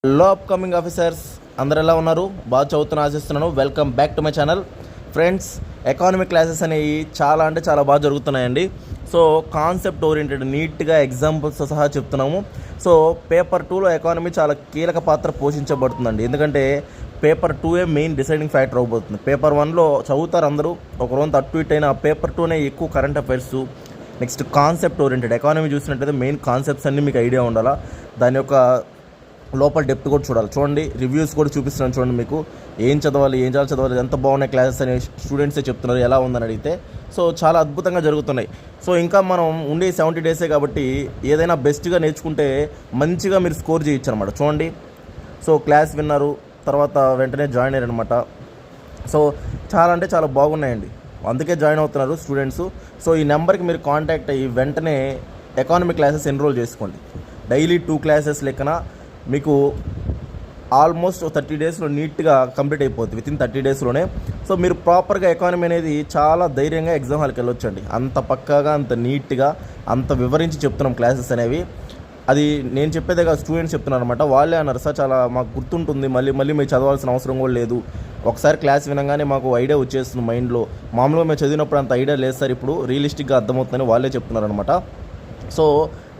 Hello upcoming officers, అందరు ఎలా ఉన్నారు? బాగా చదువుతున్నా ఆశిస్తున్నాను. Welcome back to my channel. Friends, economic classes అనేవి చాలా అంటే చాలా బాగా జరుగుతున్నాయండి. సో కాన్సెప్ట్ ఓరియంటెడ్ నీట్గా ఎగ్జాంపుల్స్ సహా చెప్తున్నాము. సో పేపర్ 2లో ఎకానమీ చాలా కీలక పాత్ర పోషించబడుతుందండి. ఎందుకంటే పేపర్ 2ఏ మెయిన్ డిసైడింగ్ ఫ్యాక్టర్ అవబోతుంది. పేపర్ 1లో చదువుతారు అందరూ, ఒక రోజు అటు ఇటు అయినా పేపర్ 2నే ఎక్కువ current affairs, next concept oriented economy చూసినట్టయితే మెయిన్ కాన్సెప్ట్స్ అన్నీ మీకు ఐడియా ఉండాలా. దాని యొక్క లోపల డెప్త్ కూడా చూడాలి. చూడండి, రివ్యూస్ కూడా చూపిస్తున్నాను. చూడండి, మీకు ఏం చదవాలి, ఏం చదవాలి, ఎంత బాగున్నాయి క్లాసెస్ అని స్టూడెంట్సే చెప్తున్నారు ఎలా ఉందని అడిగితే. సో చాలా అద్భుతంగా జరుగుతున్నాయి. సో ఇంకా మనం ఉండే 70 డేసే కాబట్టి ఏదైనా బెస్ట్గా నేర్చుకుంటే మంచిగా మీరు స్కోర్ చేయొచ్చు అనమాట. చూడండి, సో క్లాస్ విన్నారు, తర్వాత వెంటనే జాయిన్ అయ్యారనమాట. సో చాలా అంటే చాలా బాగున్నాయండి, అందుకే జాయిన్ అవుతున్నారు స్టూడెంట్స్. సో ఈ నెంబర్కి మీరు కాంటాక్ట్ అయ్యి వెంటనే ఎకానమిక్ క్లాసెస్ ఎన్రోల్ చేసుకోండి. డైలీ 2 క్లాసెస్ లెక్కన మీకు ఆల్మోస్ట్ 30 డేస్లో నీట్గా కంప్లీట్ అయిపోతుంది, వితిన్ 30 డేస్లోనే. సో మీరు ప్రాపర్గా ఎకానమీ అనేది చాలా ధైర్యంగా ఎగ్జామ్ హాల్కి వెళ్ళొచ్చండి. అంత పక్కాగా, అంత నీట్గా, అంత వివరించి చెప్తున్నాం క్లాసెస్ అనేవి. అది నేను చెప్పేదే కాదు, స్టూడెంట్స్ చెప్తున్నారు అనమాట. వాళ్ళే అన్నారు, సార్ చాలా మాకు గుర్తుంటుంది, మళ్ళీ మీరు చదవాల్సిన అవసరం కూడా లేదు, ఒకసారి క్లాస్ వినగానే మాకు ఐడియా వచ్చేస్తుంది మైండ్లో. మామూలుగా మేము చదివినప్పుడు అంత ఐడియా లేదు సార్, ఇప్పుడు రియలిస్టిక్గా అర్థమవుతుందని వాళ్ళే చెప్తున్నారు అనమాట. సో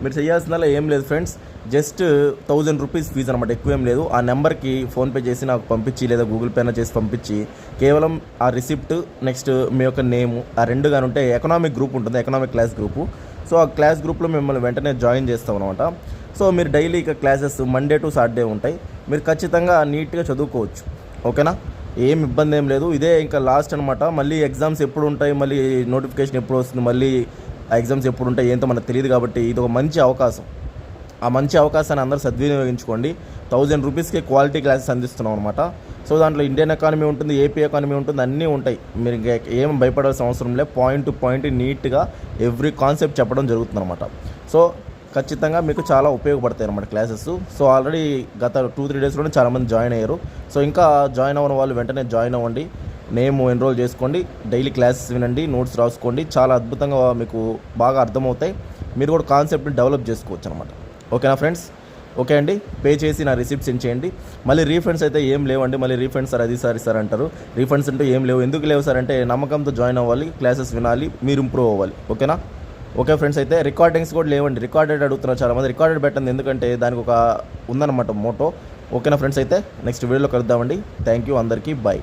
మీరు చేయాల్సిందల్లా ఏం లేదు ఫ్రెండ్స్, జస్ట్ 1000 రూపీస్ ఫీజు అనమాట, ఎక్కువ ఏం లేదు. ఆ నెంబర్కి ఫోన్పే చేసి నాకు పంపించి, లేదా గూగుల్ పేనా చేసి పంపించి, కేవలం ఆ రిసిప్ట్, నెక్స్ట్ మీ యొక్క నేము, ఆ 2 కానీ ఉంటే ఎకనామిక్ గ్రూప్ ఉంటుంది, ఎకనామిక్ క్లాస్ గ్రూపు. సో ఆ క్లాస్ గ్రూప్లో మిమ్మల్ని వెంటనే జాయిన్ చేస్తాం అనమాట. సో మీరు డైలీ ఇక క్లాసెస్ మండే టు సాటర్డే ఉంటాయి. మీరు ఖచ్చితంగా నీట్గా చదువుకోవచ్చు, ఓకేనా? ఏం ఇబ్బంది ఏం లేదు. ఇదే ఇంకా లాస్ట్ అనమాట. మళ్ళీ ఎగ్జామ్స్ ఎప్పుడు ఉంటాయి, మళ్ళీ నోటిఫికేషన్ ఎప్పుడు వస్తుంది, మళ్ళీ ఆ ఎగ్జామ్స్ ఎప్పుడు ఉంటాయి ఏంటో మనకు తెలియదు. కాబట్టి ఇది ఒక మంచి అవకాశం. ఆ మంచి అవకాశాన్ని అందరూ సద్వినియోగించుకోండి. 1000 రూపీస్కి క్వాలిటీ క్లాసెస్ అందిస్తున్నాం అనమాట. సో దాంట్లో ఇండియన్ ఎకానమీ ఉంటుంది, ఏపీ ఎకానమీ ఉంటుంది, అన్నీ ఉంటాయి. మీరు ఏం భయపడాల్సిన అవసరం లేదు. పాయింట్ టు పాయింట్ నీట్గా ఎవ్రీ కాన్సెప్ట్ చెప్పడం జరుగుతుంది అనమాట. సో ఖచ్చితంగా మీకు చాలా ఉపయోగపడతాయి అన్నమాట క్లాసెస్. సో ఆల్రెడీ గత 2-3 డేస్లోనే చాలామంది జాయిన్ అయ్యారు. సో ఇంకా జాయిన్ అవ్వని వాళ్ళు వెంటనే జాయిన్ అవ్వండి, నేమ్ ఎన్రోల్ చేసుకోండి, డైలీ క్లాసెస్ వినండి, నోట్స్ రాసుకోండి. చాలా అద్భుతంగా మీకు బాగా అర్థమవుతాయి. మీరు కూడా కాన్సెప్ట్ని డెవలప్ చేసుకోవచ్చు అనమాట. ఓకేనా ఫ్రెండ్స్? ఓకే అండి, పే చేసి నా రిసిప్ట్ సెండ్ చేయండి. మళ్ళీ రీఫండ్స్ అయితే ఏం లేవండి. మళ్ళీ రీఫండ్స్ సార్, అది సార్ అంటారు. రీఫండ్స్ అంటూ ఏం లేవు. ఎందుకు లేవు సార్ అంటే, నమ్మకంతో జాయిన్ అవ్వాలి, క్లాసెస్ వినాలి, మీరు ఇంప్రూవ్ అవ్వాలి. ఓకేనా? ఓకే ఫ్రెండ్స్, అయితే రికార్డింగ్స్ కూడా లేవండి. రికార్డెడ్ అడుగుతున్నారు చాలామంది. రికార్డెడ్ పెట్టండి, ఎందుకంటే దానికి ఒక ఉందన్నమాట మోటో. ఓకేనా ఫ్రెండ్స్? అయితే నెక్స్ట్ వీడియోలో కలుద్దామండి. థ్యాంక్ యూ అందరికీ, బాయ్.